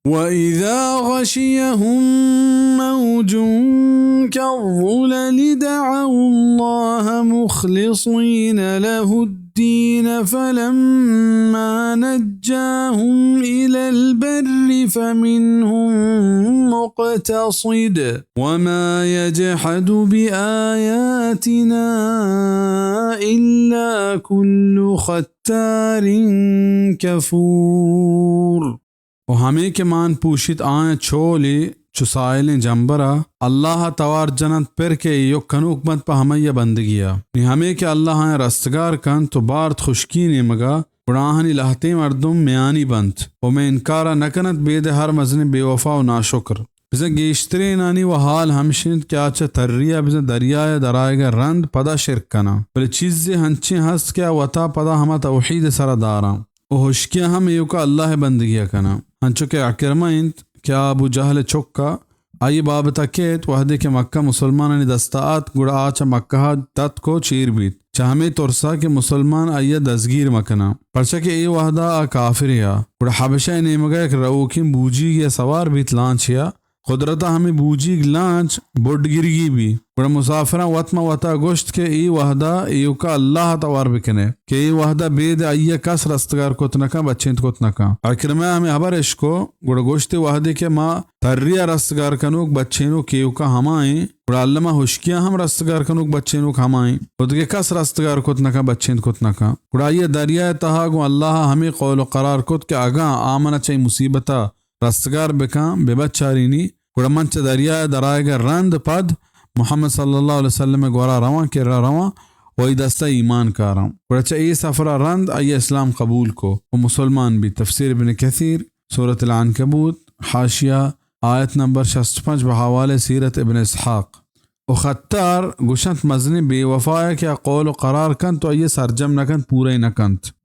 وَإِذَا غَشِيَهُم مَّوْجٌ كَالظُّلَلِ دَعَوُا اللَّهَ مُخْلِصِينَ لَهُ الدِّينَ فَلَمَّا نَجَّاهُمْ إِلَى الْبَرِّ فَمِنْهُم مُّقْتَصِدٌ وَمَا يَجْحَدُ بِآيَاتِنَا إِلَّا كُلُّ خَتَّارٍ كَفُورٍ. و ہمیں کے مان پوشت آئیں چھولی چسائلیں جنبرا اللہ توار جنت پر کے یو کنوک مت پا ہمیں بندگیا ہمیں کہ اللہ آئیں رستگار کن تو بارت خشکی نمگا گناہنی لہتے مردم میانی بنت و میں انکارا نکنت بید ہر مزن بے وفا و ناشکر بزن گیشتری نانی و حال ہمشند کیا چا ترریہ بزن دریائے درائے گا رند پدا شرک کنا بلے چیزیں ہنچیں ہست کیا وطا پدا ہما توحید سر دارا و ہوشکیا ہم ایو کا اللہ بندگیا کنا ہنچو کہ اکرمہ انت کیا ابو جہل چکا آئی باب تکیت وحدے کے مکہ مسلمانانی دستاعت گڑا آچا مکہ تت کو چیر بیت چاہمیں ترسا کہ مسلمان آئی دزگیر مکنا پرچہ کہ ای وحدہ کافریا گڑا حبشہ نیمگا ایک روکیم بوجی یا سوار بیت لانچیا قدرتا ہمیں بوجی لانچ بڑھ گرگی بھی گڑا مسافران وطمہ وطا گوشت کے ای وحدہ ایو کا اللہ توار بکنے کہ ای وحدہ بید آئیے کس رستگار کتنکا بچینت کتنکا اکرمہ ہمیں حبر اشکو گڑا گوشت وحدے کے ما تریہ رستگار کنوک بچینو کیو کا ہمائیں گڑا علمہ ہوشکیاں ہم رستگار کنوک بچینوک ہمائیں خود کے کس رستگار کتنکا بچینت کتنکا گڑا آئیے دریائے تہاگو اللہ ہمیں قول و قرار کت کے آگاں آمنہ چاہی مصیبتا رستگار بکاں بے بچارینی گڑا منچ دریائے درائے گا رند پد محمد صلی اللہ علیہ وسلم گورا رواں کے رواں وہی دستہ ایمان کاراں گڑا چا ای سفرہ رند آئی اسلام قبول کو و مسلمان بھی تفسیر ابن کثیر سورۃ العنکبوت حاشیہ آیت نمبر 65 بحوالِ سیرت ابن اسحاق و خطار گشنت مزنی بے وفایا کیا قول و قرار کن تو آئیے سرجم نکن پورے نکنت